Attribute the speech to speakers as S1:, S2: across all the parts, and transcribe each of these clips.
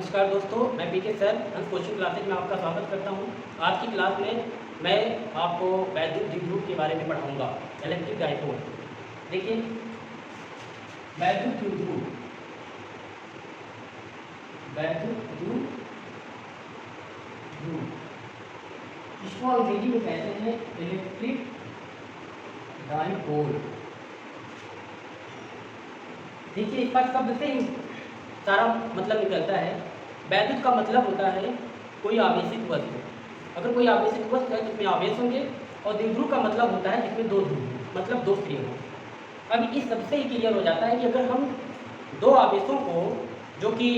S1: नमस्कार दोस्तों, मैं पीके सर हंस कोचिंग क्लासेज में आपका स्वागत करता हूं। आज की क्लास में मैं आपको वैद्युत द्विध्रुव के बारे में पढ़ाऊंगा, इलेक्ट्रिक डाइपोल। देखिए, वैद्युत द्विध्रुव इसको अंग्रेजी में कहते हैं इलेक्ट्रिक डाइपोल। देखिए, इसका शब्द से ही सारा मतलब निकलता है। वैद्युत का मतलब होता है कोई आवेशित वस्तु। अगर कोई आवेशित वस्तु है जिसमें आवेश होंगे, और द्विध्रुव का मतलब होता है जिसमें दो ध्रुव मतलब दो स्त्रियाँ हों। अब इस सबसे ही क्लियर हो जाता है कि अगर हम दो आवेशों को जो कि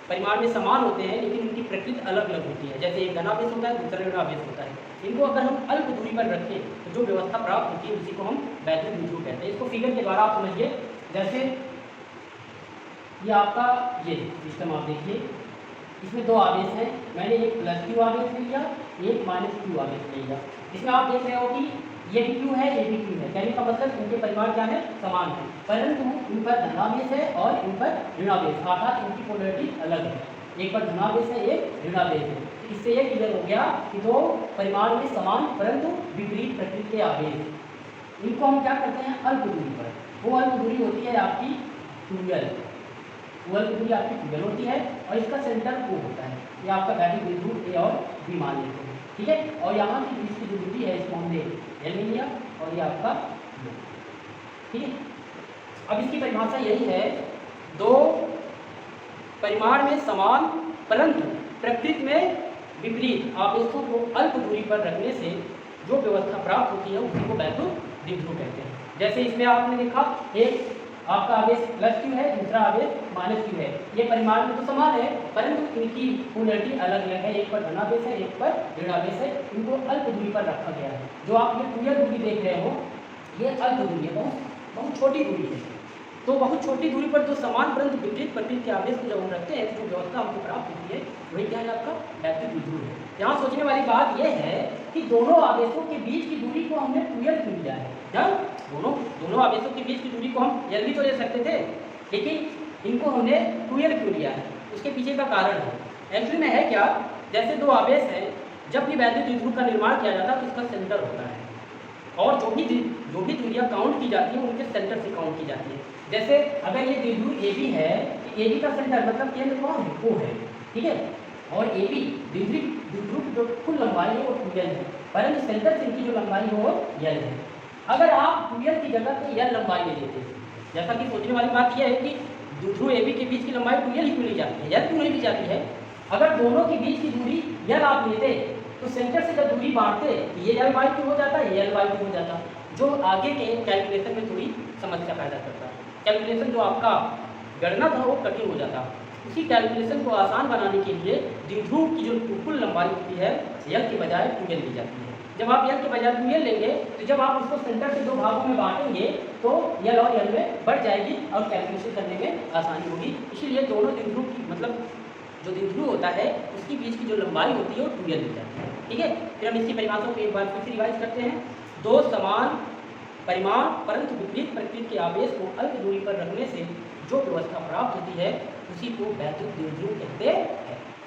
S1: परिमाण में समान होते हैं लेकिन उनकी प्रकृति अलग अलग होती है, जैसे एक धनावेश होता है दूसरा ऋणावेश होता है, इनको अगर हम अल्प दूरी पर रखें तो जो व्यवस्था प्राप्त होती है उसी को हम वैद्युत द्विध्रुव कहते हैं। इसको फिगर के द्वारा आप समझिए। जैसे ये आपका ये सिस्टम आप देखिए, इसमें दो आवेश हैं। मैंने एक प्लस क्यू आवेश ले लिया, एक माइनस क्यू आवेश ले लिया। इसमें आप देख रहे हो कि ये भी क्यू है, ये भी क्यू है। कहने का मतलब इनके परिमाण क्या है, समान है, परंतु इन पर धनावेश है और इन पर ऋणावेश, अर्थात इनकी पोलैरिटी अलग है। एक पर धनावेश है, एक ऋणावेश है। इससे ये क्लियर हो गया कि दो परिमाण में समान परंतु विपरीत प्रकृति के आवेश, इनको हम क्या करते हैं अल्प दूरी पर। वो अल्प दूरी होती है आपकी ट्यूबवेल, वो अल्प दूरी आपकी ट्यूबवेल होती है और इसका सेंटर O होता है। ये आपका वैद्युत द्विध्रुव ए और बी मान लेते हैं, ठीक है। और यहाँ की बीच की जो दूरी है इसको हमने L ले लिया और ये आपका ठीक है। अब इसकी परिभाषा यही है, दो परिमाण में समान परंतु प्रकृति में विपरीत आवेशों को अल्प दूरी पर रखने से जो व्यवस्था प्राप्त होती है उसी को वैद्युत द्विध्रुव कहते हैं। जैसे इसमें आपने देखा, एक आपका आवेश प्लस क्यू है, दूसरा आवेश माइनस क्यू है। ये परिमाण में तो समान है परंतु इनकी पोलैरिटी अलग अलग है, एक पर धनावेश है, एक पर ऋणावेश है। इनको अल्प दूरी पर रखा गया है। जो आप ये ट्यूबवेल दूरी देख रहे हो, ये अल्प दूरी है, बहुत छोटी दूरी है। तो बहुत छोटी दूरी पर जो समान परंतु विपरीत प्रकृति के आवेश को जब हम रखते हैं तो जो व्यवस्था हमको प्राप्त होती है वही क्या है, आपका वैद्युत द्विध्रुव है। यहाँ सोचने वाली बात यह है कि दोनों आवेशों के बीच की दूरी को हमने ट्यूबवेल क्यों लिया है। जब दोनों आवेशों के बीच की दूरी को हम L भी तो ले सकते थे, लेकिन इनको हमने ट्यूबवेल क्यों लिया है, उसके पीछे का कारण है। एक्चुअली में है क्या, जैसे दो आवेश हैं, जब भी वैद्युत द्विध्रुव का निर्माण किया जाता है तो उसका सेंटर होता है और जो भी दूरियां काउंट की जाती हैं उनके सेंटर से काउंट की जाती है। जैसे अगर ये द्विध्रुव AB है तो AB का सेंटर मतलब केंद्र कौन है, O है, ठीक है। और AB द्विध्रुव जो कुल लंबाई है वो 2L है, परंतु सेंटर से इनकी जो लंबाई है वो L है। अगर आप 2L की जगह पे L लंबाई ले लेते हैं, जैसा कि सोचने वाली बात यह है कि द्विध्रुव AB के बीच की लंबाई 2L ही क्यों ली जाती है, L क्यों नहीं ली जाती है। अगर दोनों के बीच की दूरी L आप लेते तो सेंटर से जब दूरी बांटते ये L/2 हो जाता है, ये L/2 हो जाता, जो आगे के कैलकुलेशन में थोड़ी समस्या पैदा करता है। कैलकुलेशन जो आपका गणना था वो कठिन हो जाता। उसी कैलकुलेशन को आसान बनाने के लिए द्विध्रुव की जो कुल लंबाई होती है L के बजाय 2L ली जाती है। जब आप L के बजाय 2L लेंगे तो जब आप उसको सेंटर से दो भागों में बांटेंगे तो L और L में बढ़ जाएगी और कैलकुलेशन करने में आसानी होगी। इसीलिए दोनों द्विध्रुव की मतलब जो द्विध्रुव होता है उसके बीच की जो लंबाई होती है वो 2L ली जाती है, ठीक है। फिर हम इसकी परिभाषा को एक बार फिर से रिवाइज करते हैं। दो समान परिमाण परंतु विपरीत प्रकृति के आवेश को अल्प दूरी पर रखने से जो व्यवस्था प्राप्त होती है उसी को वैद्युत द्विध्रुव कहते हैं,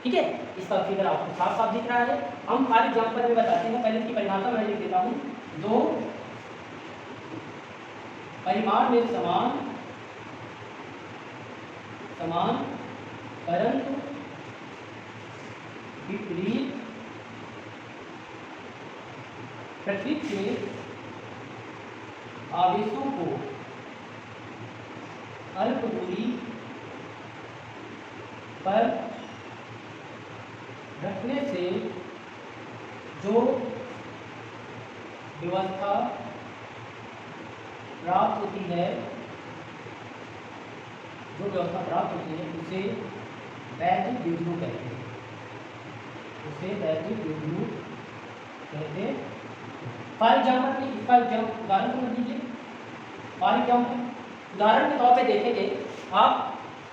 S1: ठीक है। इसका फिगर आपको साफ साफ दिख रहा है। हम हर एग्जाम्पल में बताते हैं। पहले इसकी परिभाषा मैं लिख देता हूँ। दो परिमाण में समान परंतु विपरीत प्रकृति के आवेशों को अल्प दूरी पर रखने से जो व्यवस्था प्राप्त होती है उसे वैद्युत द्विध्रुव कहते हैं, फॉर एग्जाम्पल इसका उदाहरण समझ लीजिए। फॉर एग्जाम्पल उदाहरण के तौर पे देखेंगे आप,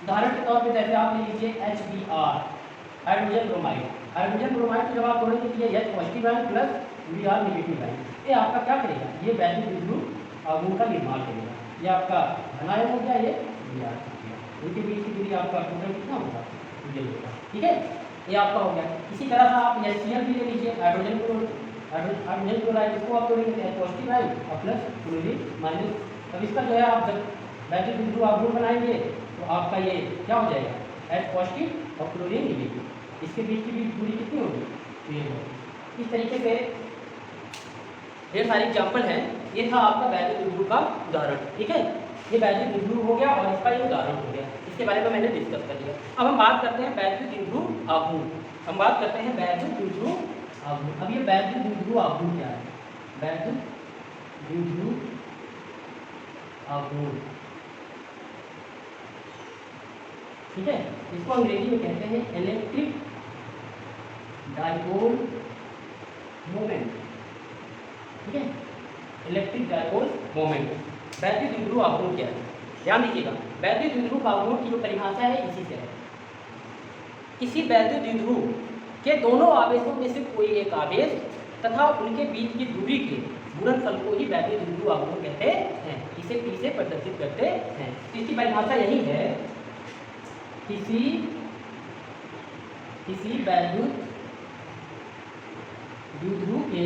S1: उदाहरण के तौर पे जैसे आप ले लीजिए HBr hydrogen bromide. Hydrogen bromide को जब आप तोड़ेंगे तो ये H positive ion plus Br negative ion, ये आपका क्या करेगा, ये वैद्युत द्विध्रुव आघूर्ण का निर्माण करेगा। ये आपका धनायन हो गया, ये Br हो गया। इनके बीच की दूरी आपका टोटल कितना होगा ये होगा। ठीक है, ये आपका हो गया। इसी तरह से आप HCl भी ले लीजिए, हाइड्रोजन क्लोराइड, इसको आप तोड़ेंगे पॉजिटिव आयन और प्लस क्लोरीन माइनस। अब इसका जो है आप जब बैटरी द्विध्रुव आघूर्ण बनाएंगे तो आपका ये क्या हो जाएगा, H पॉजिटिव और क्लोरीन नेगेटिव, इसके बीच की दूरी कितनी होगी, तो ये होगी। इस तरीके से ढेर सारे एग्जाम्पल हैं। ये था आपका बैटरी द्विध्रुव का उदाहरण। ठीक है, ये बैटरी द्विध्रुव हो गया और इसका ये उदाहरण हो गया, इसके बारे में मैंने डिस्कस कर लिया। अब हम बात करते हैं बैटरी द्विध्रुव आघूर्ण। हम बात करते हैं बैटरी द्विध्रुव आघूर्ण। अब ये बैटरी द्विध्रुव आघूर्ण क्या है, बैटरी द्विध्रुव आघूर्ण, ठीक है, इसको अंग्रेजी में कहते हैं इलेक्ट्रिक डाइपोल मोमेंट। ठीक है, इलेक्ट्रिक डाइपोल मोमेंट। बैटरी द्विध्रुव आघूर्ण क्या है, ध्यान दीजिएगा। बैटरी द्विध्रुव आघूर्ण की जो परिभाषा है इसी से है, किसी बैटरी द्विध्रुव के दोनों आवेशों में से कोई एक आवेश तथा उनके बीच की दूरी के गुणनफल को ही बैटरी द्विध्रुव आघूर्ण कहते हैं। इसे P से प्रदर्शित करते हैं। इसकी परिभाषा यही है, किसी बैटरी द्विध्रुव के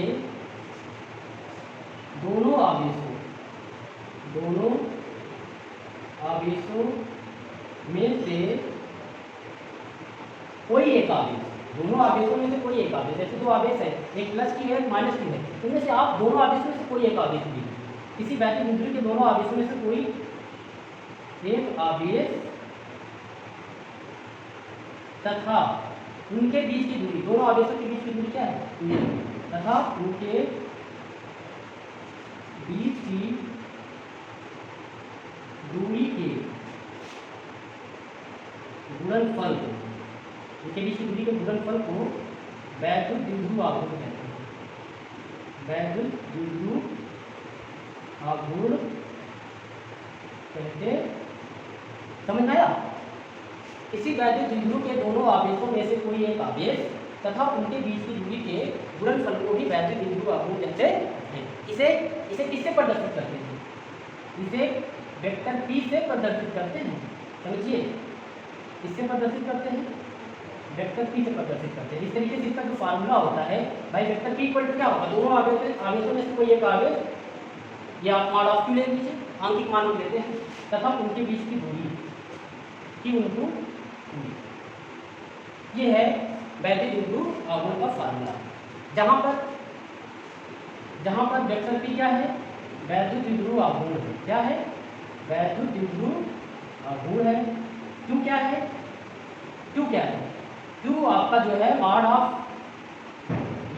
S1: दोनों आवेशों में से कोई एक आवेश, दोनों आवेशों में से कोई एक आवेश, जैसे दो आवेश है, एक प्लस की है एक माइनस की है, इनमें से आप दोनों आवेशों में से कोई एक आवेश ली, किसी बैटरी द्विध्रुव के दोनों आवेशों में से कोई एक आवेश तथा उनके बीच की दूरी, दोनों आवेशों के बीच की दूरी क्या है, तथा उनके बीच की दूरी के गुणनफल को, उनके बीच की दूरी के गुणनफल को बैटरी द्विध्रुव आघूर्ण कहते हैं। बैटरी द्विध्रुव आघूर्ण कहते, समझ में आया। किसी बैटरी द्विध्रुव के दोनों आवेशों में से कोई एक आवेश तथा उनके बीच की दूरी के गुणनफल को ही बैटरी द्विध्रुव आघूर्ण कहते हैं। इसे किससे प्रदर्शित करते हैं, इसे वेक्टर P से प्रदर्शित करते हैं। समझिए, इससे प्रदर्शित करते हैं, वेक्टर P से प्रदर्शित करते हैं। इस तरीके से इसका जो फार्मूला होता है भाई, वेक्टर P इक्वल टू क्या होगा, दोनों आवेशों में से कोई एक आवेश, या आप मॉड ऑफ Q ले लीजिए, आंशिक मान लेते हैं, तथा उनके बीच की दूरी Q इनटू दूरी। ये है बैटरी द्विध्रुव आघूर्ण का फार्मूला। जहाँ पर वेक्टर P क्या है, बैटरी द्विध्रुव आघूर्ण है, क्या है, बैटरी द्विध्रुव आघूर्ण है। Q क्या है, Q आपका जो है मॉड ऑफ,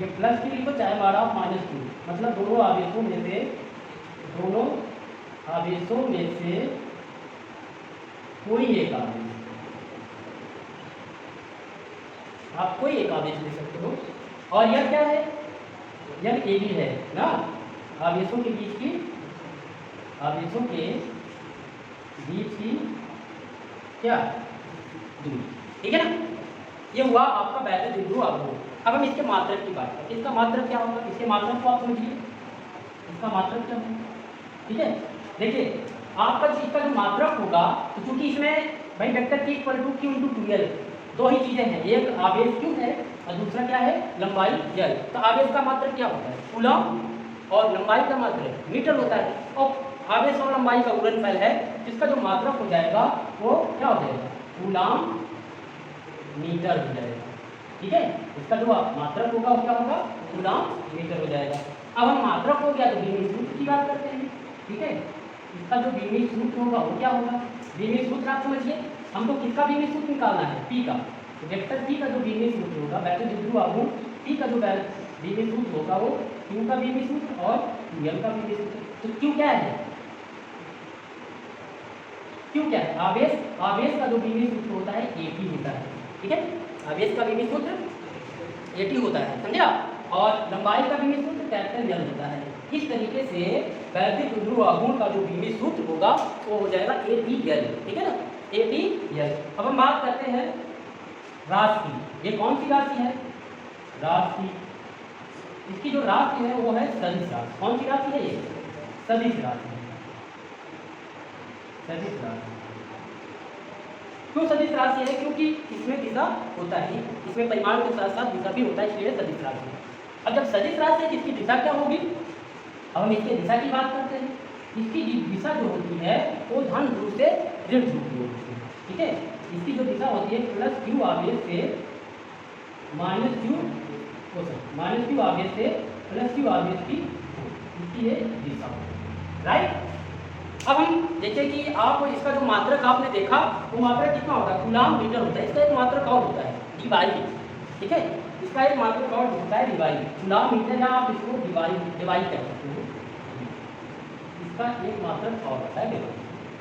S1: ये प्लस Q लिखो चाहे मॉड ऑफ माइनस Q, मतलब दोनों आवेशों में से कोई एक आवेश, आप कोई एक आवेश ले सकते हो। और यह क्या है, यह AB है ना, आवेशों के बीच की क्या दूरी, ठीक है ना। ये हुआ आपका बैटरी द्विध्रुव आघूर्ण। अब हम इसके मात्रक की बात करें। इसका मात्रक क्या होगा, इसके मात्रक को आप समझिए, इसका मात्रक क्या होगा। ठीक है, देखिए आपका इसका जो मात्रक होगा, तो चूंकि इसमें भाई vector P equal to Q into 2L, दो ही चीजें हैं, एक आवेश Q है और दूसरा क्या है, लंबाई L। तो आवेश का मात्रक क्या होता है, कूलम, और लंबाई का मात्रक मीटर होता है, और आवेश और लंबाई का गुणनफल है, जिसका जो मात्रक हो जाएगा वो क्या हो जाएगा, कूलम मीटर हो जाएगा। ठीक है, इसका जो मात्रक होगा वो क्या होगा, कूलम मीटर हो जाएगा। अब हम मात्रक हो गया तो बीमी सूत्र की बात करते हैं। ठीक है, इसका जो बीमी सूत्र होगा वो क्या होगा, बीमी सूत्र आप समझिए, हमको किसका बीमी सूत्र निकालना है, P का। तो वेक्टर P का जो बीमी सूत्र होगा, बैटरी द्विध्रुव आघूर्ण P का जो बीमी सूत्र होगा वो Q का बीमी सूत्र और L का बीमी सूत्र। तो Q क्या है, Q क्या है, आवेश का जो बीमी सूत्र होता है AT होता है। ठीक है, आवेश का बीमी सूत्र AT होता है, समझे आप, और लंबाई का बीमी सूत्र कैपिटल L होता है। इस तरीके से बैटरी द्विध्रुव आघूर्ण का जो बीमी सूत्र होगा वो हो जाएगा ATL। ठीक है ना, ATL। अब हम बात करते हैं राशि। ये कौन सी राशि है, राशि, इसकी जो राशि है वो है सदिश राशि। कौन सी राशि है, ये सदिश राशि, सदिश राशि। क्यों सदिश राशि है? क्योंकि इसमें दिशा होता है, इसमें परिमाण के साथ साथ दिशा भी होता है, इसलिए सदिश राशि है। अब जब सदिश राशि है, इसकी दिशा क्या होगी? अब हम इसकी दिशा की बात करते हैं। इसकी दिशा जो होती है वो धन ध्रुव से ऋण ध्रुव की होती है, ठीक है। इसकी जो दिशा होती है प्लस क्यू आवेश से माइनस क्यू आवेश से प्लस क्यू आवेश की इसकी ये दिशा होती है, राइट। अब हम देखें कि आप इसका जो मात्रक आपने देखा वो मात्रक कितना होता है? कूलाम मीटर होता है। इसका एक मात्रक और होता है डिवाई, ठीक है। इसका एक मात्रक और होता है डिवाई, कूलाम मीटर, या आप इसको डिवाई कह सकते हो। इसका एक मात्रक और होता है डिवाई,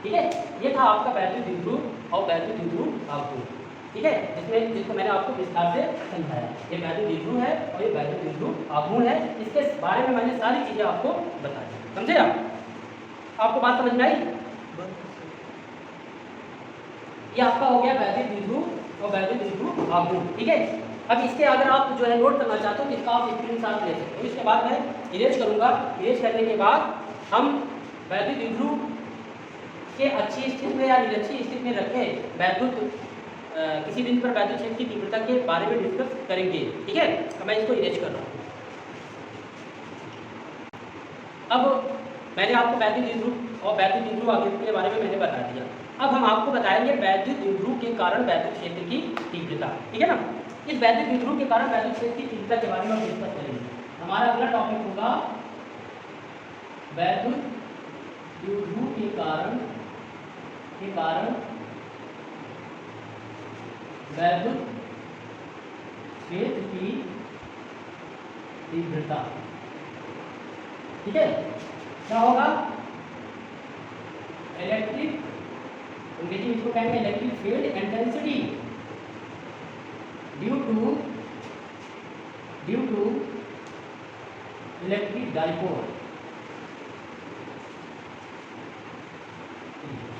S1: ठीक है। ये था आपका वैद्युत द्विध्रुव और वैद्युत द्विध्रुव आघूर्ण, ठीक है, जिसको मैंने आपको विस्तार से समझाया। ये वैद्युत द्विध्रुव है और ये वैद्युत द्विध्रुव आघूर्ण है। इसके बारे में मैंने सारी चीज़ें आपको बता दी, समझे आप? आपको बात समझ में आई? ये आपका हो गया वैद्युत द्विध्रुव और वैद्युत द्विध्रुव आघूर्ण, ठीक है। अब इसके अगर आप जो है नोट करना चाहते हो तो इसका आप स्क्रीनशॉट ले सकते हो। इसके बाद मैं इरेज करूँगा। इरेज करने के बाद हम वैद्युत द्विध्रुव के अच्छी स्थिति में या निरक्षी स्थिति में रखे वैद्युत किसी बिंदु पर वैद्युत क्षेत्र की तीव्रता के बारे में डिस्कस करेंगे, ठीक है। तो मैं इसको इरेज कर रहा हूँ। अब मैंने आपको वैद्युत द्विध्रुव और वैद्युत द्विध्रुव आघूर्ण के बारे में मैंने बता दिया। अब हम आपको बताएंगे वैद्युत द्विध्रुव के कारण वैद्युत क्षेत्र की तीव्रता, ठीक है ना। इस वैद्युत द्विध्रुव के कारण वैद्युत क्षेत्र की तीव्रता के बारे में हम डिस्कस करेंगे। हमारा अगला टॉपिक होगा वैद्युत द्विध्रुव के कारण वैद्युत क्षेत्र की तीव्रता, ठीक है। क्या होगा? इलेक्ट्रिक, अंग्रेजी में इसको कहेंगे electric field intensity due to electric dipole.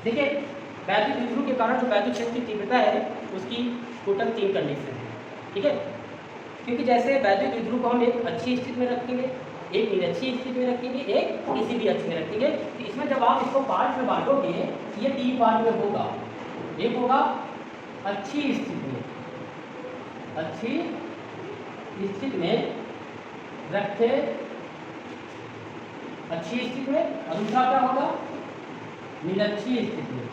S1: देखिए, वैद्युत द्विध्रुव के कारण जो वैद्युत क्षेत्र की तीव्रता है उसकी टोटल 3 कंडीशन है, ठीक है। क्योंकि जैसे वैद्युत द्विध्रुव को हम एक अच्छी स्थिति में रखेंगे, एक निरक्षी स्थिति में रखेंगे, एक किसी भी अक्ष में रखेंगे, तो इसमें जब आप इसको पार्ट में बांटोगे ये 3 पार्ट में होगा। एक होगा अच्छी स्थिति में, अच्छी स्थिति में रखे, अच्छी स्थिति में, और दूसरा क्या होगा? निरक्षी स्थिति में,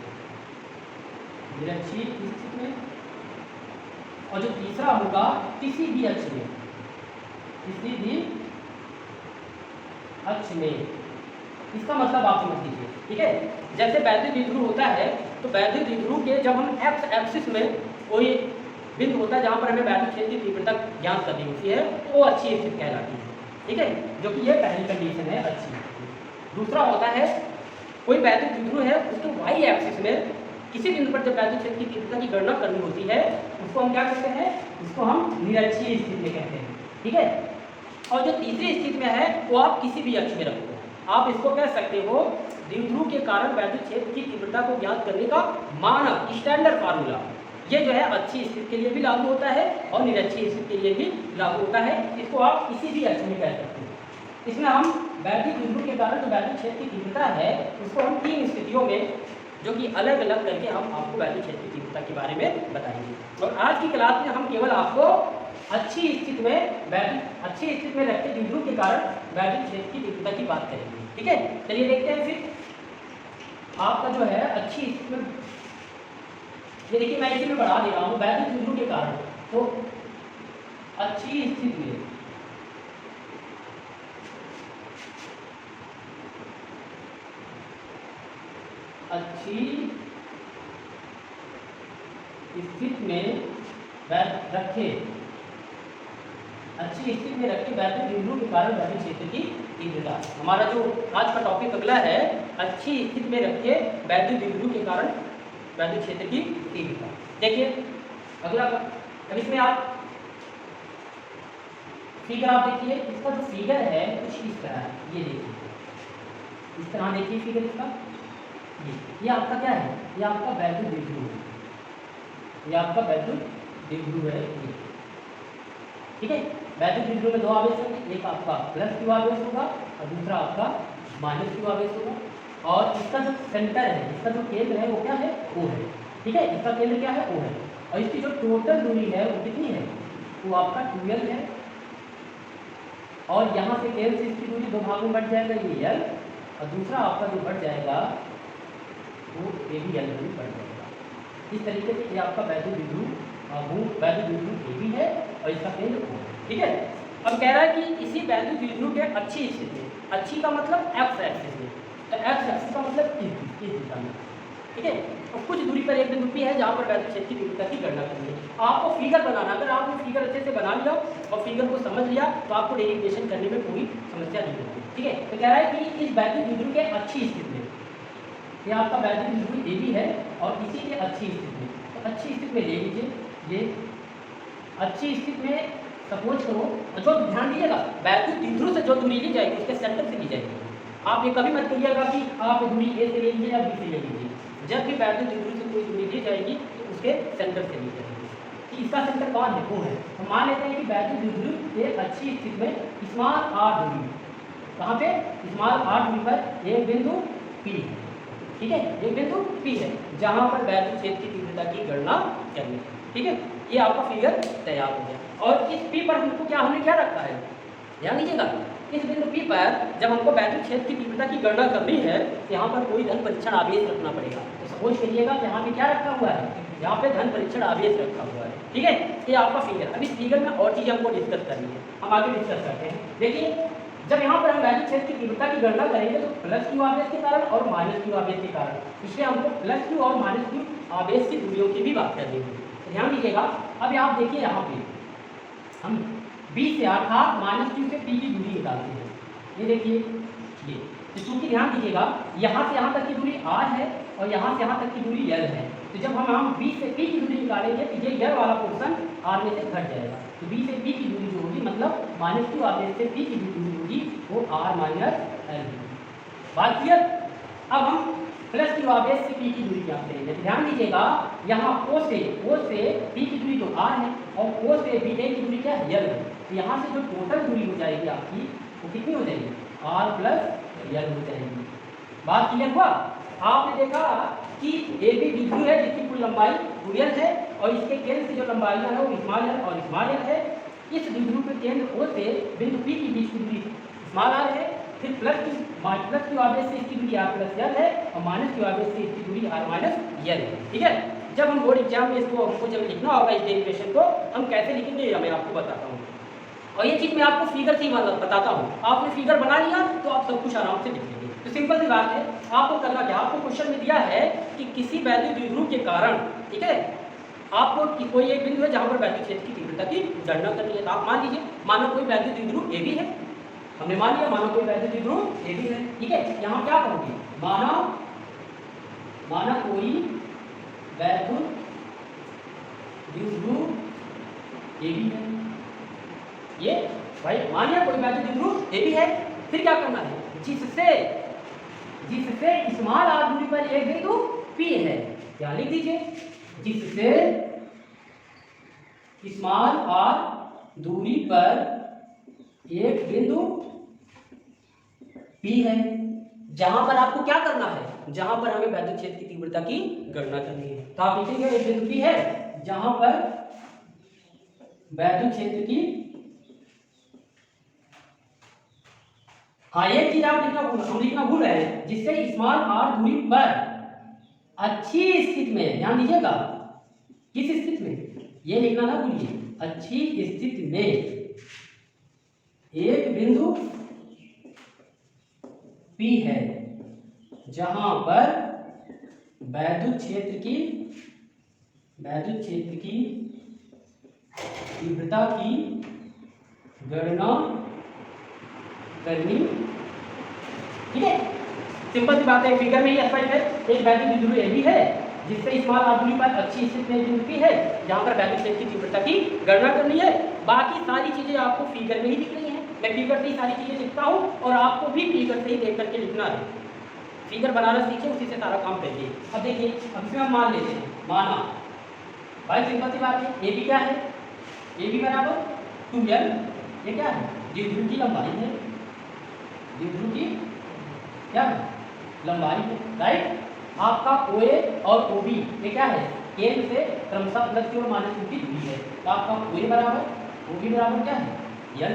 S1: निरक्षी स्थिति में, और जो तीसरा होगा किसी भी अक्ष में, किसी भी अक्ष में। इसका मतलब आप समझ लीजिए, ठीक है। जैसे वैद्युत द्विध्रुव होता है तो वैद्युत द्विध्रुव के जब हम एक्स एक्सिस में कोई बिंदु होता है जहाँ पर हमें वैद्युत क्षेत्र की तीव्रता ज्ञात करनी होती है तो वो अच्छी स्थिति कहलाती है, ठीक है, जो कि ये पहली कंडीशन है, अच्छी। दूसरा होता है कोई वैद्युत द्विध्रुव है उसको वाई एक्सिस में किसी बिंदु पर जब वैद्युत क्षेत्र की तीव्रता की गणना करनी होती है उसको हम क्या कहते हैं? उसको हम निरक्षीय स्थिति में कहते हैं, ठीक है। और जो तीसरी स्थिति में है वो आप किसी भी अक्ष में रखो। आप इसको कह सकते हो द्विध्रुव के कारण वैद्युत क्षेत्र की तीव्रता को ज्ञात करने का मानक स्टैंडर्ड फार्मूला। ये जो है अच्छी स्थिति के लिए भी लागू होता है और निरक्षीय स्थिति के लिए भी लागू होता है। इसको आप किसी भी अक्ष में कह सकते हो। इसमें हम वैद्युत द्विध्रुव के कारण जो वैद्युत क्षेत्र की तीव्रता है उसको हम 3 स्थितियों में जो कि अलग अलग करके हम आपको वैद्युत क्षेत्र की तीव्रता के बारे में बताएंगे। और आज की क्लास में हम केवल आपको अच्छी स्थिति में रखते द्विध्रुव के कारण वैद्युत क्षेत्र की तीव्रता की बात करेंगे, ठीक है। चलिए देखते हैं फिर आपका जो है अच्छी स्थिति में, ये देखिए मैं इसी में बढ़ा दे रहा हूँ वैद्युत द्विध्रुव के कारण। तो अच्छी स्थिति में रखे, अच्छी स्थिति में रखे वैद्युत द्विध्रुव के कारण वैद्युत क्षेत्र की तीव्रता। हमारा जो आज का टॉपिक अगला है अच्छी स्थिति में रखे वैद्युत द्विध्रुव के कारण वैद्युत क्षेत्र की तीव्रता। देखिए अगला, अब इसमें आप फिगर आप देखिए, इसका जो फिगर है कुछ इस तरह है, ये देखिए इस तरह देखिए फिगर इसका, ये आपका क्या है? ये आपका वैद्युत द्विध्रुव है, ये आपका वैद्युत द्विध्रुव है, ठीक है। वैद्युत द्विध्रुव में 2 आवेश होंगे, एक आपका प्लस क्यू आवेश होगा और दूसरा आपका माइनस क्यू आवेश होगा। और इसका जो सेंटर है, इसका जो केंद्र है वो क्या है? O है, ठीक है, इसका केंद्र क्या है, O है, और इसकी जो टोटल दूरी है वो कितनी है, वो आपका 12 है, और यहाँ से केंद्र से इसकी दूरी दो भागों में बढ़ जाएगा, ये L, और दूसरा आपका जो बढ़ जाएगा वो AB L में बढ़ जाएगा। इस तरीके से ये आपका वैद्युत द्विध्रुव AB है और इसका केंद्र O है। ठीक है, अब कह रहा है कि इसी वैद्युत द्विध्रुव के अच्छी स्थिति में, अच्छी का मतलब X एक्सिस में, तो X एक्सिस का मतलब इस दिशा में। ठीक है, और कुछ दूरी पर एक बिंदु P है जहाँ पर वैद्युत क्षेत्र की तीव्रता की गणना करनी है। आपको फिगर बनाना, अगर आपने फिगर अच्छे से बना लिया और फिगर को समझ लिया तो आपको डेरिवेशन करने में कोई समस्या नहीं होगी। ठीक है, तो कह रहा है कि इस वैद्युत द्विध्रुव के अच्छी स्थिति में, ये आपका वैद्युत द्विध्रुव AB है और इसी के अच्छी स्थिति में, तो अच्छी स्थिति में ले लीजिए, ये अच्छी स्थिति में सपोज करो, जो ध्यान दीजिएगा वैद्युत द्विध्रुव से जो दूरी ली जाएगी उसके सेंटर से ली जाएगी। आप ये कभी मत कहिएगा कि आप दूरी A से ले लीजिए या B से ले लीजिए, जब भी वैद्युत द्विध्रुव से कोई दूरी ली जाएगी तो उसके सेंटर से ली जाएगी। कि इसका सेंटर कौन है, वो है। हम मान लेते हैं कि वैद्युत द्विध्रुव के अच्छी स्थिति में स्मॉल r दूरी, कहाँ पे, स्मॉल r दूरी पर एक बिंदु P है। ठीक है, एक बिंदु P है जहाँ पर वैद्युत क्षेत्र की तीव्रता की गणना करनी है। ठीक है, ये आपका फिगर तैयार हो गया। और इस P पर हमको हमने क्या रखा है, ध्यान दीजिएगा, इस बिंदु P पर जब हमको वैद्युत क्षेत्र की तीव्रता की गणना करनी है तो यहाँ पर कोई धन परीक्षण आवेश रखना पड़ेगा। तो सपोज करिएगा कि यहाँ पे क्या रखा हुआ है, यहाँ पे धन परीक्षण आवेश रखा हुआ है। ठीक है, ये आपका फिगर। अब इस फिगर में और चीज़ें हमको डिस्कस करनी है, हम आगे डिस्कस करते हैं। देखिए, जब यहाँ पर हम वैद्युत क्षेत्र की तीव्रता की गणना करेंगे तो प्लस क्यू आवेश के कारण और माइनस क्यू आवेश के कारण, इसलिए हमको प्लस क्यू और माइनस क्यू आवेश की दूरियों की भी बात करनी है। तो ध्यान दीजिएगा, अब आप देखिए यहाँ पे हम B से अर्थात माइनस क्यू से P की दूरी निकालते हैं। ये देखिए, ये तो चूंकि ध्यान दीजिएगा यहाँ से यहाँ तक की दूरी R है और यहाँ से यहाँ तक की दूरी L है, तो जब हम B से P की दूरी निकालेंगे तो ये L वाला पोर्शन R में से घट जाएगा। तो B से P की दूरी जो होगी, मतलब माइनस क्यू आवेश से P की दूरी होगी, वो R माइनस L होगी। बात क्लियर। अब हम प्लस क्यू आवेश से P की दूरी क्या करेंगे, ध्यान दीजिएगा, यहाँ O से P की दूरी तो R है और O से B की दूरी क्या है, L है। तो यहाँ से जो टोटल दूरी हो जाएगी आपकी, वो कितनी हो जाएगी, R प्लस L हो जाएगी। बात क्लियर हुआ। आपने देखा कि AB द्विध्रुव है जिसकी कुल लंबाई 2L है और इसके केंद्र से जो लंबाइयाँ है वो स्मॉल L और स्मॉल L है। इस द्विध्रुव के केंद्र O से बिंदु P के बीच की दूरी स्मॉल r है, फिर प्लस क्यू आवेश से इसकी दूरी R प्लस L है और माइनस क्यू आवेश से इसकी दूरी R माइनस L है। ठीक है, जब हम बोर्ड एग्जाम में इसको हमको जब लिखना होगा इस डेरिवेशन को, हम कैसे लिखेंगे मैं आपको बताता हूँ। और ये चीज़ मैं आपको फिगर से ही बताता हूँ। आपने फिगर बना लिया तो आप सब कुछ आराम से लिख लेंगे। तो सिंपल सी बात है, आपको करना क्या, आपको क्वेश्चन में दिया है कि किसी वैद्युत द्विध्रुव के कारण, ठीक है, आपको कोई एक बिंदु है जहाँ पर वैद्युत क्षेत्र की तीव्रता की गणना करनी है। तो आप मान लीजिए, मानो कोई वैद्युत द्विध्रुव AB है, हमने मान लिया मानो कोई वैद्युत द्विध्रुव AB है। ठीक है, यहाँ क्या करोगे, माना कोई वैद्युत द्विध्रुव AB है, ये भाई मान लिया कोई वैद्युत द्विध्रुव AB है। फिर क्या करना है, जिससे स्मॉल r दूरी पर एक बिंदु P है, क्या लिख दीजिए, जिससे स्मॉल r दूरी पर एक बिंदु P है, जहां पर आपको क्या करना है, जहां पर हमें वैद्युत क्षेत्र की तीव्रता की गणना करनी है। तो आप लिखेंगे एक बिंदु P है जहां पर वैद्युत क्षेत्र की, हाँ एक चीज आप लिखना भूल रहे हैं, जिससे स्मॉल r दूरी पर अच्छी स्थिति में, ध्यान दीजिएगा किस स्थिति में, ये लिखना ना भूलिए, अच्छी स्थिति में एक बिंदु P है जहां पर वैद्युत क्षेत्र की तीव्रता की गणना करनी। ठीक है, सिंपल सी बात है, फिगर में ही स्पष्ट है। एक वैद्युत द्विध्रुव AB है जिससे स्मॉल r दूरी पर अच्छी स्थिति में बिंदु P है जहां पर वैद्युत क्षेत्र की तीव्रता की गणना करनी है। बाकी सारी चीजें आपको फिगर में ही लिख रही हैं, मैं फिगर से ही सारी चीजें लिखता हूँ और आपको भी फिगर से ही देख करके लिखना है। फिगर बनाना सीखे, उसी से सारा काम करिए। अब देखिए, अब इसमें हम मान लेते हैं, माना भाई सिंपल सी बात है, AB क्या है, AB बराबर 2L, ये क्या है, द्विध्रुव की लंबाई है, द्विध्रुव की क्या है, लंबाई है, राइट। आपका OA और OB ये क्या है, केंद्र से क्रमशः प्लस Q और माइनस Q की दूरी है। तो आपका OA बराबर OB बराबर क्या है, L,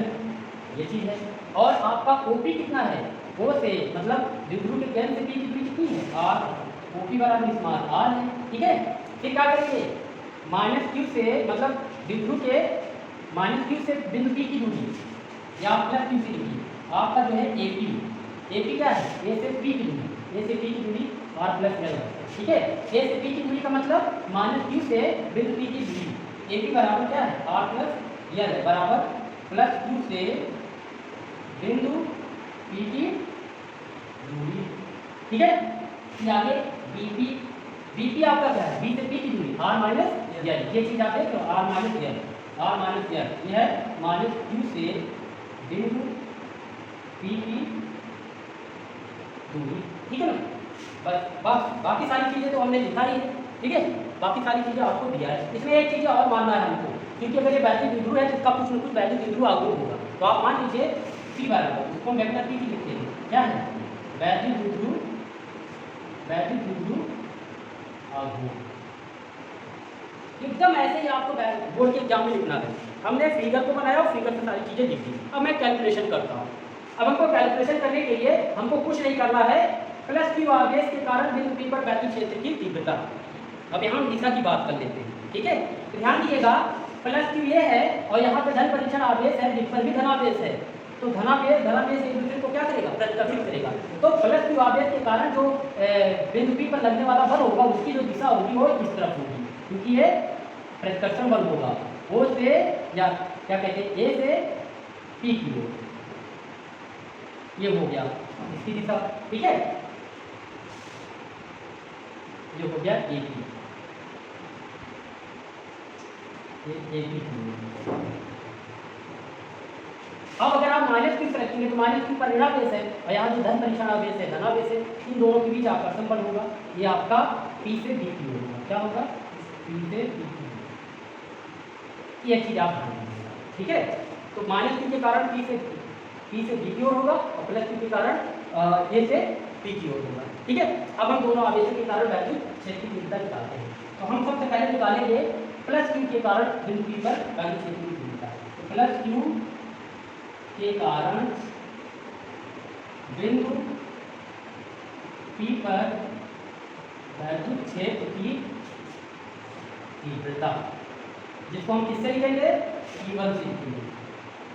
S1: ये चीज़ है। और आपका OP कितना है, O से मतलब द्विध्रुव के केंद्र से P की दूरी कितनी है, R, OP बराबर स्मॉल r है। ठीक है, फिर क्या करेंगे, माइनस Q से मतलब द्विध्रुव के माइनस Q से बिंदु P की दूरी या प्लस Q से लिखिए, आपका जो है AP क्या है, A से P की दूरी, A से P की दूरी R प्लस L। ठीक है, A से P की दूरी का मतलब माइनस Q से बिंदु P की दूरी, AP बराबर क्या है, R प्लस L बराबर प्लस Q से बिंदु P की दूरी। ठीक है, फिर आगे BP आपका क्या है, B से P की दूरी R माइनस L, ये चीज आप देख लो, R माइनस L, ये है माइनस Q से बिंदु P की दूरी। ठीक है ना, बस बाकी सारी चीजें तो हमने लिखा ही है। ठीक है, बाकी सारी चीजें आपको दिया है। इसमें एक चीज और मानना है हमको, क्योंकि अगर ये वैल्यू द्विध्रुव है तो इसका कुछ न कुछ वैल्यू द्विध्रुव आगुण होगा। तो आप मान लीजिए P बराबर, उसको हम वेक्टर P की लिखते हैं, क्या है, वैल्यू द्विध्रुव आगुण। एकदम ऐसे ही आपको बोर्ड के एग्जाम में लिखना है। हमने फिगर को बनाया और फिगर से सारी चीजें लिख दी। अब मैं कैलकुलेशन करता हूँ। अब हमको कैलकुलेशन करने के लिए हमको कुछ नहीं करना है, प्लस Q आवेश के कारण बिंदु P पर वैद्युत क्षेत्र की तीव्रता। अब यहाँ हम दिशा की बात कर लेते हैं। ठीक है, तो ध्यान दीजिएगा, प्लस Q ये है और यहाँ पे धन परीक्षण आवेश है, जिस पर भी धनावेश है, तो धनावेश एक दूसरे को क्या करेगा, प्रतिकर्षित करेगा। तो प्लस Q आवेश के कारण जो बिंदु P पर लगने वाला बल होगा, उसकी जो दिशा होगी वो इस तरफ होगी, क्योंकि ये प्रतिकर्षण बल होगा। O से या क्या कहते हैं, A से P की ओर, ये हो गया इसकी दिशा। ठीक है, ये हो गया AP, ये AP की। अब अगर आप माइनस Q रखेंगे तो माइनस Q पर ऋणावेश है और यहाँ जो धन परीक्षण आवेश है धनावेश है, इन दोनों के बीच आकर्षण बल होगा। ये आपका P से B की ओर होगा। क्या होगा, P से B की ओर, ये चीज आप ध्यान रखिएगा। ठीक है, तो माइनस Q के कारण P से B की ओर होगा और प्लस Q के कारण A से P की ओर होगा। ठीक है, अब हम दोनों आवेशों के कारण वैद्युत क्षेत्र की तीव्रता निकालते हैं। तो हम सबसे पहले निकालेंगे प्लस Q के कारण बिंदु P पर वैद्युत क्षेत्र की तीव्रता। तो प्लस Q के कारण बिंदु P पर वैद्युत क्षेत्र की तीव्रता, जिसको हम किससे लिखेंगे, E1 से लिखेंगे।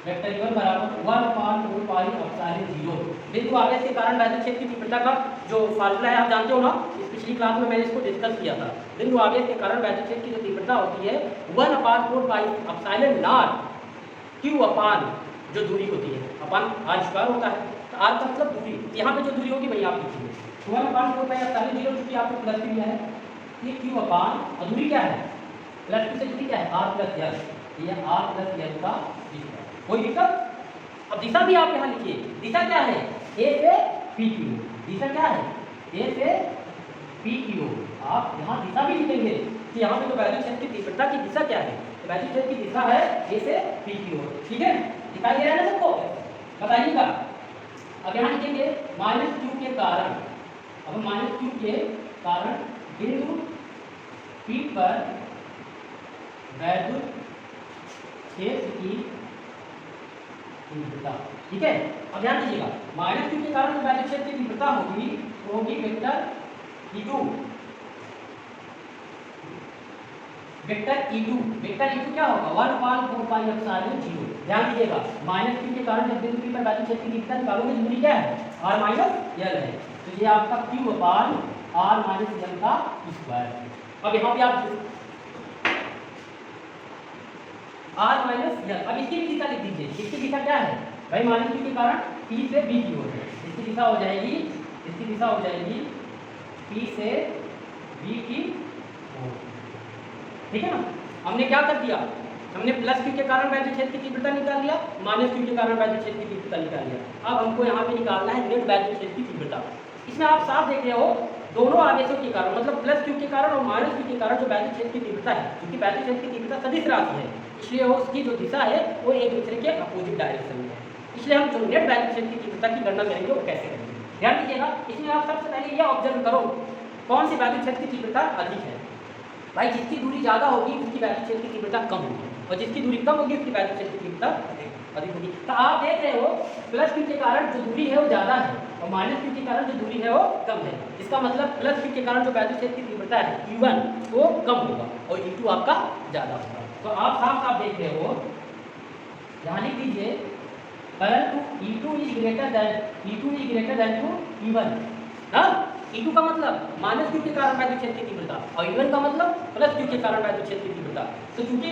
S1: वेक्टर E1 बराबर 1/4πε0। बिंदु आवेश के कारण वैद्युत क्षेत्र की तीव्रता का जो फार्मूला है आप जानते हो ना, इस पिछली क्लास में मैंने इसको डिस्कस किया था। बिंदु आवेश के कारण वैद्युत क्षेत्र की जो तीव्रता होती है 1/4πε0 Q अपान जो दूरी होती है, अपान r स्क्वायर होता है। तो r का मतलब दूरी, यहाँ पे जो दूरी होगी वही आप लिखेंगे। 1/4πε0 क्योंकि आपको प्लस भी है, ये Q अपान और दूरी क्या है, प्लस Q से दूरी क्या है, r प्लस L, ये r प्लस L का दिशा। कोई दिक्कत? अब दिशा भी आप यहाँ लिखिए, दिशा क्या है, A से P की ओर। दिशा क्या है, A से P की ओर। आप यहाँ दिशा भी लिखेंगे कि यहाँ पे तो वैद्युत क्षेत्र की तीव्रता की दिशा क्या है, तो वैद्युत क्षेत्र की दिशा है A से P की ओर। ठीक है, दिखाई दे रहा है ना सबको, बताइएगा। अब यहाँ लिखेंगे माइनस Q के कारण, अब माइनस Q के कारण बिंदु P पर वैद्युत क्षेत्र की तीव्रता। ठीक है, अब ध्यान दीजिएगा, माइनस Q के कारण जो वैद्युत क्षेत्र की तीव्रता होगी वो होगी वेक्टर E2। वेक्टर E2 क्या होगा, 1/4πε0। ध्यान दीजिएगा, माइनस Q के कारण जब बिंदु P पर वैद्युत क्षेत्र की तीव्रता निकालोगे दूरी क्या है, r माइनस L है। तो ये आपका Q अपान r माइनस L का स्क्वायर। अब यहाँ पे आप r माइनस L, अब इसकी भी दिशा लिख दीजिए। इसकी दिशा क्या है भाई, माइनस Q के कारण P से B की ओर है। इसकी दिशा हो जाएगी P से B की ओर। ठीक है ना, हमने क्या कर दिया, हमने प्लस Q के कारण वैद्युत क्षेत्र की तीव्रता निकाल लिया, माइनस Q के कारण वैद्युत क्षेत्र की तीव्रता निकाल लिया। अब हमको यहाँ पे निकालना है नेट वैद्युत क्षेत्र की तीव्रता। इसमें आप साफ देख रहे हो, दोनों आवेशों के कारण मतलब प्लस Q के कारण और माइनस Q के कारण जो वैद्युत क्षेत्र की तीव्रता है, क्योंकि वैद्युत क्षेत्र की तीव्रता सदिश राशि है, इसलिए वो उसकी जो दिशा है वो एक दूसरे के अपोजिट डायरेक्शन में है। इसलिए हम जो नेट वैद्युत क्षेत्र की तीव्रता की गणना करेंगे वो कैसे करेंगे, ध्यान दीजिएगा। इसमें आप सबसे पहले ये ऑब्जर्व करो कौन सी वैद्युत क्षेत्र की तीव्रता अधिक है? भाई जिसकी दूरी ज़्यादा होगी उसकी वैद्युत क्षेत्र की तीव्रता कम होगी, और जिसकी दूरी कम होगी उसकी वैद्युत क्षेत्र की तीव्रता अधिक होगी। तो आप देख रहे हो प्लस क्यू के कारण जो दूरी है वो ज़्यादा है और माइनस क्यू के कारण जो दूरी है वो कम है। इसका मतलब प्लस क्यू के कारण जो वैद्युत क्षेत्र की तीव्रता है E1 वो कम होगा और E2 आपका ज़्यादा होगा। तो आप साफ साफ देख रहे हो, यहाँ लिख दीजिए परंतु E2 is greater than to E1। हाँ, E2 का मतलब माइनस क्यू के कारण वैद्युत क्षेत्र की तीव्रता और E1 का मतलब प्लस क्यू के कारण वैद्युत क्षेत्र की तीव्रता। तो चूंकि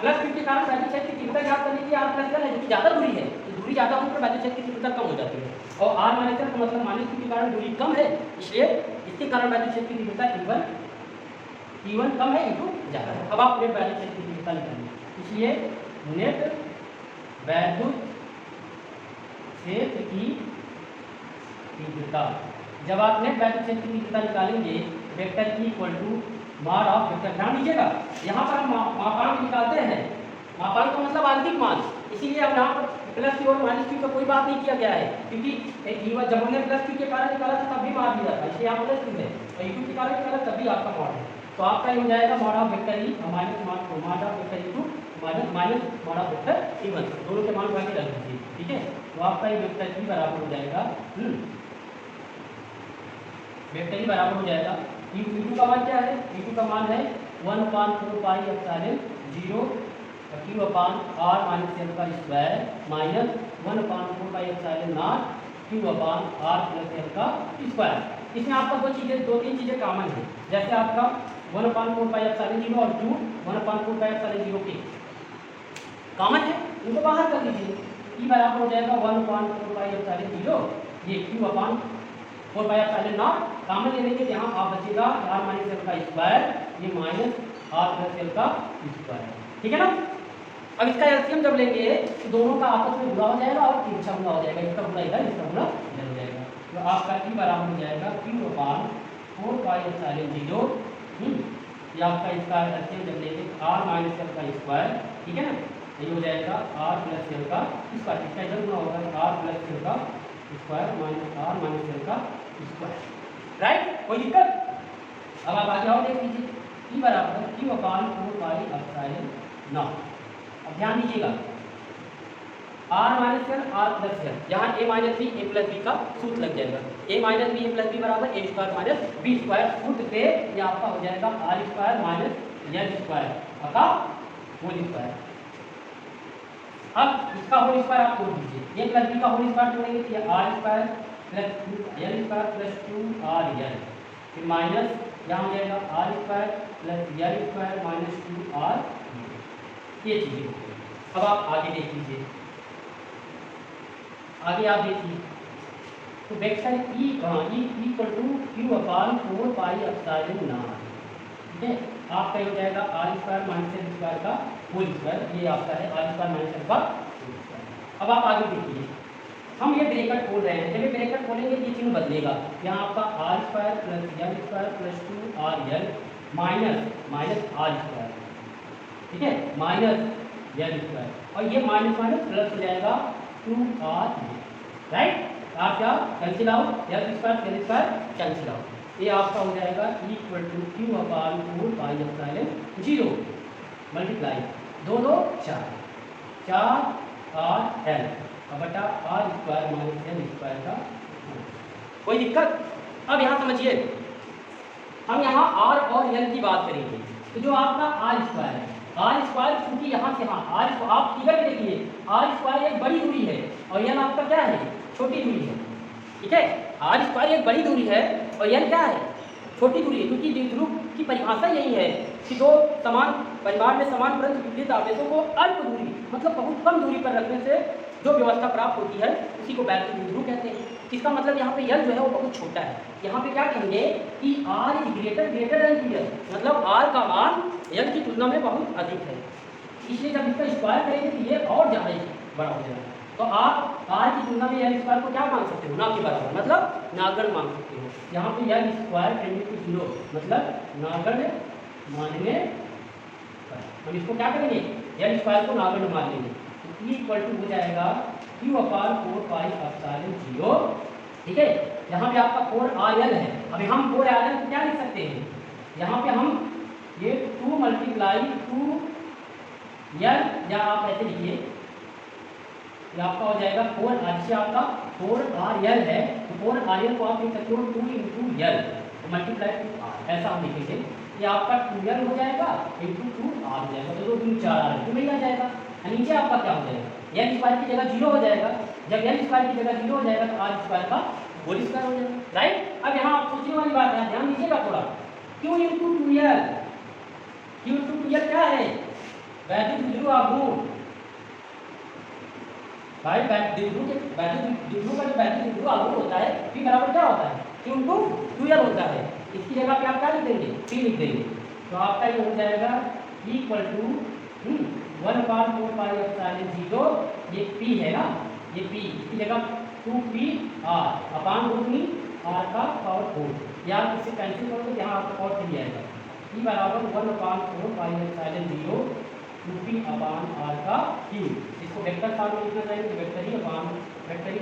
S1: प्लस क्यू के कारण वैद्युत क्षेत्र की तीव्रता ज्ञात करने की R प्लस L है, जो ज़्यादा दूरी है, तो दूरी ज़्यादा होने पर वैद्युत क्षेत्र की तीव्रता कम हो जाती है, और R माइनस L का मतलब माइनस क्यू के कारण दूरी कम है, इसलिए इसके कारण वैद्युत क्षेत्र की तीव्रता E1 कम है, E2 ज़्यादा है। अब आप नेट वैद्युत क्षेत्र की तीव्रता निकालेंगे, इसलिए नेट वैद्युत क्षेत्र की तीव्रता, जब आप नेट वैद्युत क्षेत्र की तीव्रता निकालेंगे वेक्टर E इक्वल टू मार ऑफ वेक्टर। ध्यान दीजिएगा यहाँ पर हम मापांक निकालते हैं, मापांक का मतलब आंतरिक मान, इसीलिए अब यहाँ पर प्लस क्यू और माइनस क्यू का कोई बात नहीं किया गया है, क्योंकि E1 जब हमने प्लस क्यू के कारण निकाला था तब भी मार दिया था, इसलिए यहाँ प्लस क्यू है, और E2 के कारण निकाला तब भी आपका मॉड है। तो आपका ये हो जाएगा mod of vector E minus mod of vector E2 minus mod of vector E1, दोनों के मान को आगे रख दीजिए, ठीक है। तो आपका ये वेक्टर E बराबर हो जाएगा वेक्टर E बराबर हो जाएगा E2 का मान क्या है? E2 का मान है 1/4 पाई एप्सिलॉन 0 Q अपान R माइनस L का square minus 1/4 pi epsilon not Q upon R plus L का स्क्वायर। इसमें आपका दो तीन चीज़ें कॉमन है, जैसे आपका 1/4 पाई एप्सिलॉन 0 और 2 1/4 पाई एप्सिलॉन 0 के कॉमन है, उनको बाहर कर लीजिए। E बराबर हो जाएगा 1/4 पाई एप्सिलॉन 0, ये Q upon 4 pi epsilon not common ले लेंगे, यहाँ आप बचेगा R माइनस L का स्क्वायर, ये माइनस R प्लस L का स्क्वायर, ठीक है ना। अब इसका एलसीएम जब लेंगे तो दोनों का आपस में गुणा हो जाएगा और तिरछा गुणा हो जाएगा, इसका गुणा इधर इसका गुणा इधर हो जाएगा। तो आपका E बराबर हो जाएगा Q अपान 4 पाई एप्सिलॉन 0, ये आपका इसका एलसीएम जब लेंगे R माइनस L का स्क्वायर, ठीक है ना, ये हो जाएगा R प्लस L का स्क्वायर, इसका इधर गुणा होगा R प्लस L का square minus R minus L का स्क्वायर, राइट। कोई दिक्कत? अब आप आगे और देख लीजिए E बराबर Q upon 4 pi epsilon naught. अब ध्यान दीजिएगा R minus L R plus L, यहाँ A minus b A plus b का सूत्र लग जाएगा, A minus b A plus b बराबर A square minus B square, सूत्र पे ये आपका हो जाएगा R square minus L square का होल स्क्वायर। अब इसका होल स्क्वायर आप जोड़ दीजिए, A प्लस बी का होल स्क्वायर जोड़ेंगे तो ये R square plus 2 L square plus 2RL, फिर माइनस यहाँ हो जाएगा R square plus L square minus 2R, ये चीज़ें। अब आप आगे देख लीजिए, आगे आप देखिए तो vector E equal to Q upon 4 pi epsilon naught, ठीक है। आपका हो जाएगा R square minus L square का होल स्क्वायर, ये आपका है R स्क्वायर माइनस L का होल स्क्वायर। अब आप आगे देखिए, हम ये ब्रैकेट खोल रहे हैं, जब ये ब्रैकेट खोलेंगे ये चिन्ह बदलेगा, यहाँ आपका R square plus L square plus 2RL minus R square, ठीक है, माइनस L स्क्वायर, और ये माइनस माइनस प्लस हो जाएगा 2R, राइट। आप क्या cancel out, L square L square cancel out, ये आपका हो जाएगा equal to Q upon 4 pi epsilon 0 multiply 2 2 4 4RL बटा R square minus L square का। कोई दिक्कत? अब यहाँ समझिए, हम यहाँ R और L की बात करेंगे, तो जो आपका R स्क्वायर है, R स्क्वायर क्योंकि यहाँ से हाँ R आप फिगर में देखिए R स्क्वायर एक बड़ी दूरी है और L आपका क्या है, छोटी दूरी है, ठीक है। R स्क्वायर एक बड़ी दूरी है और L क्या है, छोटी दूरी है, क्योंकि द्विध्रुव की परिभाषा यही है कि दो समान परिमाण में समान परंतु विपरीत आवेशों को अल्प दूरी मतलब बहुत कम दूरी पर रखने से जो व्यवस्था प्राप्त होती है उसी को वैद्युत द्विध्रुव कहते हैं। इसका मतलब यहाँ पे L जो है वो बहुत छोटा है, यहाँ पे क्या कहेंगे कि R is greater than L, मतलब R का मान L की तुलना में बहुत अधिक है, इसलिए जब इसका स्क्वायर करेंगे तो ये और ज़्यादा बड़ा हो जाएगा। तो आप R की तुलना में L स्क्वायर को क्या मान सकते हो, ना के बराबर, मतलब नागण मान सकते हो। यहाँ पे L स्क्वायर टेंडिंग टू 0 मतलब नागण मानने पर, हम इसको क्या करेंगे, L स्क्वायर को नागण मान लेंगे, तो E इक्वल टू हो जाएगा Q अपान 4 पाई एप्सिलॉन 0 ठीक है। यहाँ पे आपका 4RL है। अभी हम 4RL को क्या लिख सकते हैं, यहाँ पे हम ये 2 मल्टीप्लाई 2L, या आप ऐसे लिखिए, ये आपका हो जाएगा 4, अच्छे आपका 4RL है, तो 4RL को आप लिख सकते हो 2 × L मल्टीप्लाई 2R, ऐसा हम लिखेंगे। ये आपका 2L हो जाएगा इंटू 2R हो जाएगा, तो 2 × 4R तो नहीं आ जाएगा। नीचे आपका क्या हो जाएगा, L स्क्वायर की जगह 0 हो जाएगा। जब L स्क्वायर की जगह 0 हो जाएगा तो R स्क्वायर का होल स्क्वायर हो जाएगा, राइट। अब यहाँ आप सोचने वाली बात है, ध्यान दीजिएगा थोड़ा, Q × 2L, Q × 2L क्या है, वैद्युत द्विध्रुव आघूर्ण भाई। द्विध्रुव का जो वैद्युत द्विध्रुव आघूर्ण होता है P बराबर क्या होता है, Q × 2L होता है। इसकी जगह पे आप क्या लिख देंगे, P लिख देंगे, तो आपका ये हो जाएगा इक्वल टू 1/4πε0, ये P है ना, ये P, इसकी जगह 2PR अपान रूट में R का पावर 4, या आप इससे कैंसिल करोगे, यहाँ आपका पावर 3 आएगा। P बराबर 1/4πε0 2P अपान R का क्यूब। इसको वेक्टर फॉर्म में लिखना चाहिए, तो वेक्टर ही अपान वेक्टर ही